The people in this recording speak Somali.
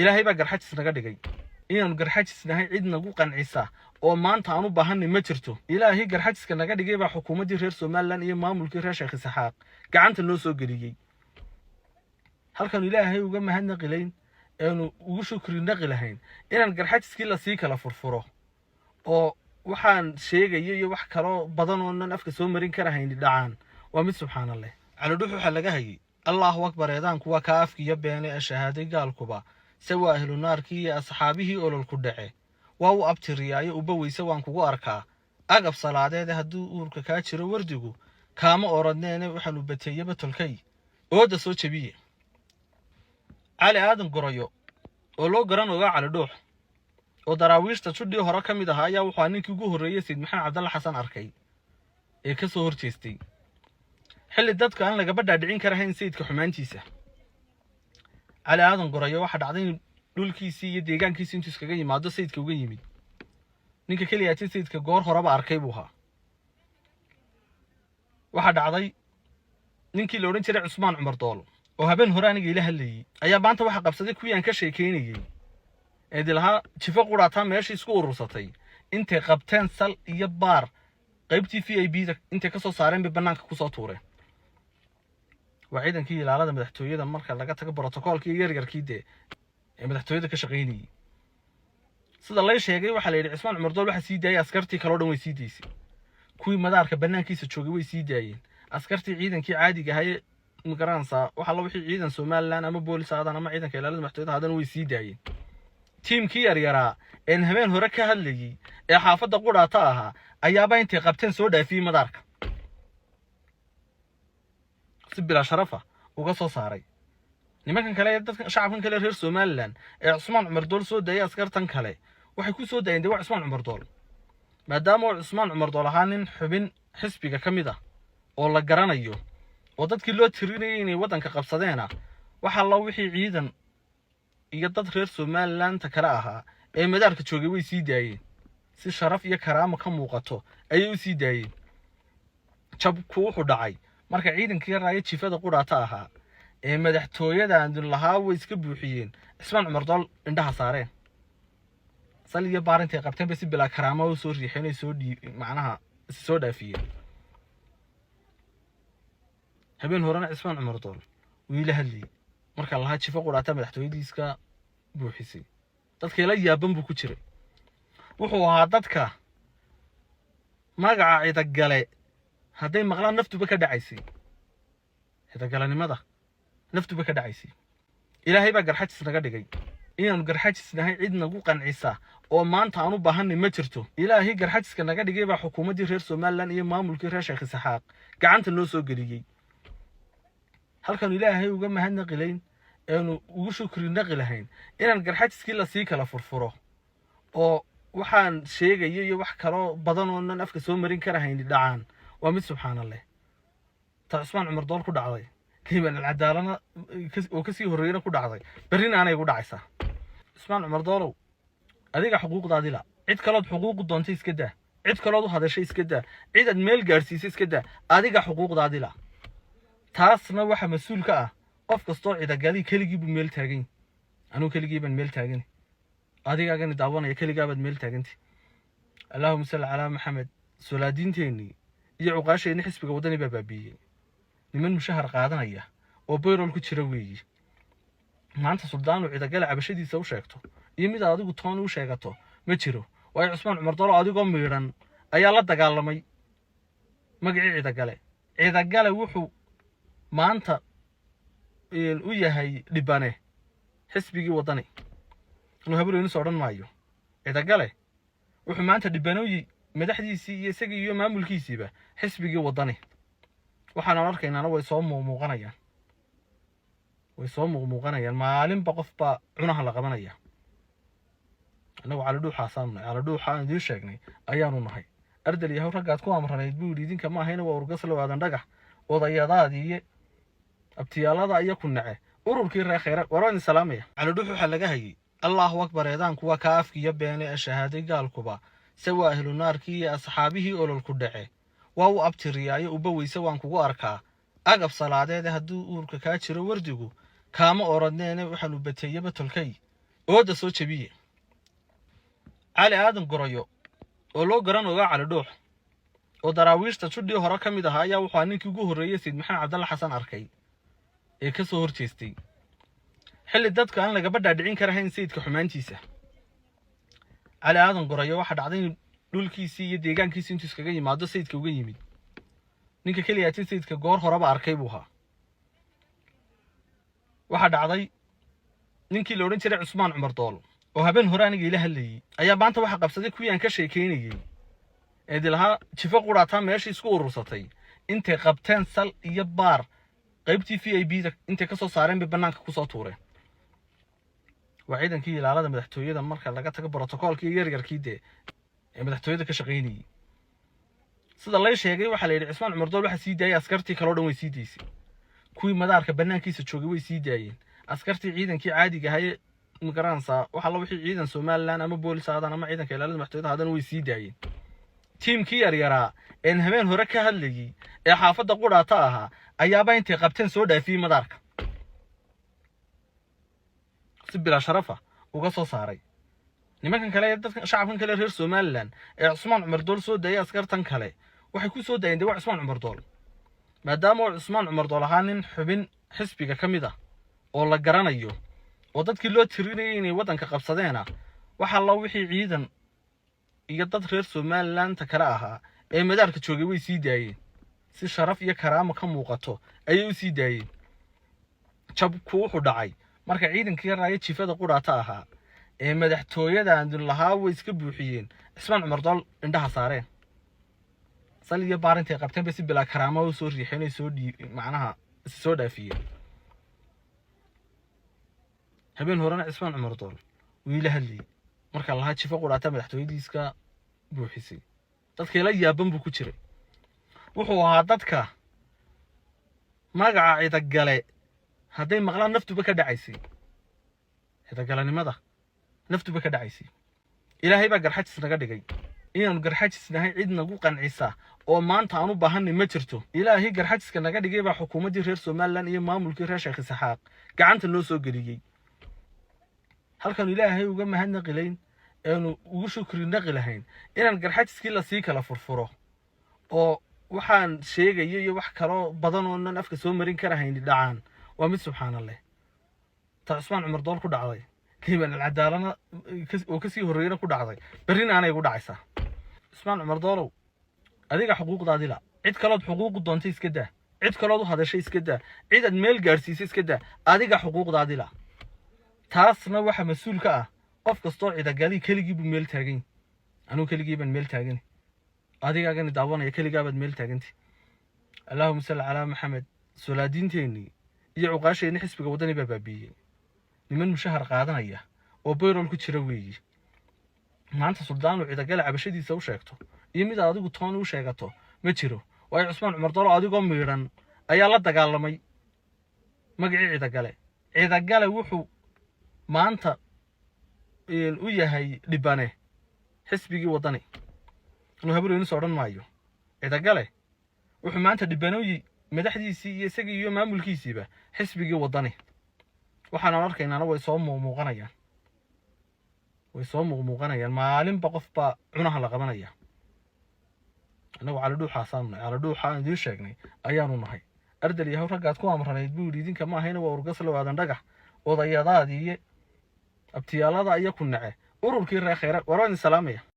ilaahay baa garxajis naga dhigay inaan garxajisnahay cid nagu qancisa oo maanta aan u baahanay ma jirto. ilaahay garxajiska naga dhigay baa xukuumaddii reer Somaliland iyo maamulkii reer Sheekh Isaxaaq gacanta noo soo geliyay. halkan ilaahay uga mahadnaqilayn aanu ugu shukri naqi lahayn inaan garxajiskii la sii kala furfuro oo waxaan sheegayo iyo wax kale badan oo nan afka soo marin karahayn dhacaan. waa mid subxaanallah cali dhuux waxa laga hayay allahu akbar eedaanku waa ka afkiya beene ee shahaaday gaalkuba sawa ahlu naarkii iyo asxaabihii ololku dhace waa u abtiriyaayo uba weyse waan kugu arkaa agab salaadeed hadduu uurka kaa jiro wardigu kaama oradneene waxaanu bateeyaba tolkay ooda soo jabiye. cali aadan gorayo oo loo garan ogaa cali dhuux oo daraawiishta judhii hore ka mid ahaa ayaa wuxuu ninkii ugu horreeyay Sayid Maxamed Cabdalla Xasan arkay ee ka soo horjeestay xilli dadka aan laga badhaadhicin karahayn sayidka xumaantiisa. cali aadan gorayo waxa dhacday dhulkiisii iyo deegaankiisii intuu iskaga yimaado sayidka uga yimid. ninka kaliya tii sayidka goor horeba arkay buu ahaa. waxa dhacday ninkii la oran jiray Cusmaan Cumar Dool oo habeen hore aniga ila hadlayay ayaa maanta waxa qabsaday kuwii aan ka sheekeynayay ee dilaha jifo quraata meeshii isku urursatay intay qabteen sal iyo baar qaybtii VIP-da intay ka soo saareen banaanka ku soo tuureen. waa ciidankii ilaalada madaxtooyada marka laga tago borotokoolkii yaryarkii ee madaxtooyada ka shaqeynayay. sida la sheegay waxa la yiri Cusmaan Cumar Dool waxa sii daayay askartii kale oo dhan way sii daysay. kuwii madaarka banaankiisa joogay way sii daayeen. askartii ciidankii caadiga ahaa magaranaysa waxa la wixii ciidan Somaliland ama boolis aadan ama ciidanka ilaalada madaxtooyada hadan way sii daayeen. tiimkii yaryaraa ee habeen hore ka hadlayay ee xaafadda quraata ahaa ayaaba intay qabteen soo dhaafiyay madaarka si bila sharafa uga soo saaray. nimankan kale dadka shacabkan kale reer Somaliland ee Cusmaan Cumar Dool soo daayay askartan kale waxay ku soo daayeen waa Cusmaan Cumar Dool maadaama Cusmaan Cumar Dool ahaa nin xubin xisbiga ka mid ah oo la garanayo oo dadkii loo tirinayay inay wadanka qabsadeena waxa la wixii ciidan iyo dad reer Somaliland kala ahaa ee madaarka joogay way sii daayeen si sharaf iyo karaamo ka muuqato ayay u sii daayeen. jabku wuxuu dhacay marka ciidankii raaya jifada quraata ahaa ee madaxtooyada aan lahaa way iska buuxiyeen Cusmaan Cumar Dool indhaha saareen sal iyo baar intay qabteen basi bila karaamo u soo riixeen soo macnaha soo dhaafiyeen. habeen horena Cusmaan Cumar Dool wiil hadlay marka laha jifo quraata madaxtooyadiiska buuxisay dadka la yaaban buu ku jiray. wuxuu ahaa dadka magaca cida gale haday maqlaan naftuba ka dhacaysay cida galanimada naftuba ka dhacaysay. ilaahay baa garxajis naga dhigay inaan garxajisnahay cid nagu qancisa oo maanta aan u baahanay ma jirto. ilaahay garxajiska naga dhigay baa xukuumaddii reer Somaliland iyo maamulkii reer Sheekh Isaxaaq gacanta noo soo geliyay. halkan ilaahay uga mahadnaqilayn aanu ugu shukri naqi lahayn inaan garxajiskii la sii kala furfuro oo waxaan sheegayo iyo wax kale badan oo nan afka soo marin karahayn dhacaan. waa mid subxaanallah ta Cusmaan Cumar Dool ku dhacday kiiban cadaalana oo ka sii horeeyna ku dhacday barina aanay ugu dhacaysaa. Cusmaan Cumar Doolow adiga xuquuqdaadii la cid kale oo xuquuq doontay iska daa cid kale oo hadashay iska daa cid aad meel gaarsiisay iska daa adiga xuquuqdaadii la taasna waxa mas'uul ka ah qof kasto cida gali keligii buu meel taagan anuu keligii baan meel taagan adiga gan daawanaya keligaa baad meel taaganti. allahumma salli ala Muhammad sulaadiinteeni iyo uqaasheeni xisbiga wadani baabiyay niman mushahar qaadanaya oo bayrool ku jira weeyi. maanta suldaanu cida gal cabashadiisa u sheegto iyo mid adigu toon u sheegato ma jiro. way Cusmaan Cumar Dool adigoo miiran ayaa la dagaalamay magacii cida gale wuxuu maanta u yahay dhibane xisbigii wadani inuu habreen soo dhan maayo. cida gale wuxuu maanta dhibanooyi madaxdiisii iyo isagii iyo maamulkiisiiba xisbigii wadani waxaan arkaynaa way soo muuqanayaan maalinba qofba cunaha la qabanaya. anagu cali dhuuxa aan idin sheegnay ayaanu nahay ardal yahay ragaad ku amraneed buu idinka ma ahayna waa urgas loo aadan dhagax odayadaadii abtiyaalada ayaa ku nace ururkii reer khayraad waraan salaamaya. cali dhuux waxa laga hayay allahu akbar eedaanku waa ka afkiya beene ee shahaaday gaalkuba sawa ahlu naarkii iyo asxaabihii ololku dhace waa u abtiriyaayo uba weyse waan kugu arkaa agab salaadeed hadduu uurka kaa jiro wardigu kaama oradneene waxaanu bateeyaba tolkay ooda soo jabiye cali aadan gorayo oo loo garan ogaa cali dhuux oo daraawiishta judhii hore ka mid ahaa ayaa wuxuu ninkii ugu horreeyay Sayid Maxamed Cabdulla Xasan arkay ee ka soo horjeestay xilli dadka aan laga badhaadhicin karahayn sayidka xumaantiisa. cali aadan gorayo waxa dhacday dhulkiisii iyo deegaankiisii intuu iskaga yimaado sayidka uga yimid. ninka kaliya sayidka goor horeba arkay buu ahaa. waxa dhacday ninkii la oran jiray Cusmaan Cumar Dool oo habeen hore aniga ila hadlayay ayaa maanta waxa qabsaday kuwii aan ka sheekeynayay ee dilaha jifa quraata meeshii isku urursatay intay qabteen sal iyo baar qaybtii VIP-da intay ka soo saareen bay banaanka ku soo tuureen. waa ciidankii ilaalada madaxtooyada marka laga tago borotokoolkii yaryarkii ee madaxtooyada ka shaqeynayay. sida la sheegay waxa la yiri Cusmaan Cumar Dool waxa sii daayay askartii kale oo dhan way sii daysay. kuwii madaarka banaankiisa joogay way sii daayeen. askartii ciidankii caadiga ahaa magaranaysa waxa la wixii ciidan Soomaaliland ama boolis aadan ama ciidanka ilaalada madaxtooyada hadan way sii daayeen. tiimkii yaryara ee habeen hore ka hadlayay ee xaafadda quraata ahaa ayaaba intay qabteen soo dhaafiyay madaarka si bila sharafa uga soo saaray. nimankan kale dadka shacabkan kale reer Soomaaliland ee Cusmaan Cumar Dool soo daayay askartan kale waxay ku soo daayeen Cusmaan Cumar Dool maadaama Cusmaan Cumar Dool ahaa nin xubin xisbiga ka mid ah oo la garanayo oo dadkii loo tirinayay inay wadanka qabsadeena waxa la wixii ciidan iyo dad reer Soomaaliland kale ahaa ee madaarka joogay way sii daayeen si sharaf iyo karaamo ka muuqato ayay u sii daayeen. jabku wuxuu dhacay marka ciidankii raayay jifada quraata ahaa ee madaxtooyada aan lahaa way iska buuxiyeen Cusmaan Cumar Dool indhaha saareen sal iyo baar intay qabteen bay si bila karaamo u soo riixeen soo macnaha soo dhaafiyeen. habeen horena Cusmaan Cumar Dool wiila hadlay marka la jifa quraata madaxtooyadiiska buuxisay dadkii la yaaban buu ku jiray. wuxuu ahaa dadka magaca cida gale haday maqlaan naftuba ka dhacaysay cida galanimada naftuba ka dhacaysay. ilaahay baa garxajis naga dhigay inaan garxajisnahay cid nagu qancisa oo maanta aan u baahanay ma jirto. ilaahay garxajiska naga dhigay baa xukuumadii reer Soomaaliland iyo maamulkii reer Sheekh Saxaaq gacanta loo soo galiyay. halkan ilaahay uga mahadnaqilayn aanu ugu shukri naqilahayn inaan garxajiskii la sii kala furfuro oo waxaan sheegayo iyo wax kale badan oo nan afka soo marin karahayn dhacaan waa mid subxaanallah. Cusmaan Cumar Dool ku dhacday kiiban cadaalada oo ka sii horeeyna ku dhacday barina aanay ugu dhacaysaa. Cusmaan Cumar Doolow adiga xuquuqdaadii la cid kale oo xuquuq doontay iska daa cid kale oo hadashay iska daa cid aad meel gaarsiisay iska daa adiga xuquuqdaadii la taasna waxa mas'uul ka ah qof kasto cid gali keligii buu meel taagan anuu keligii baan meel taagan adiga agani daawanaya keligaa baad meel taaganti. Allahumma salli ala Muhammad sulaadiinteeni iyo uqaasheeni xisbiga wadani baabiyay niman mushahar qaadanaya oo bayrool ku jira weeyi maanta suldaan uu cid gal cabashadiisa u sheegto iyo mid adigu toon u sheegato ma jiro. way Cusmaan Cumar Dool adigoo miiran ayaa la dagaalamay magacii cid gale wuxuu maanta u yahay dhibane xisbigii wadani inuu habreen soo dhan maayo. cid gale wuxuu maanta dhibanoyi madaxdiisii iyo isagii iyo maamulkiisiiba xisbigii wadani waxaan arkaynaa way soo muuqanayaan maalinba qofba cunaha la qabanaya. anagu cali dhuuxa idin sheegnay ayaanu nahay ardal yahay ragaad ku amranayd buu idinka ma ahayna waa urgas lawaadan dhagax odayadaadii abtiyaalada ayaa ku nace ururkii reer khayra waraan salaamaya.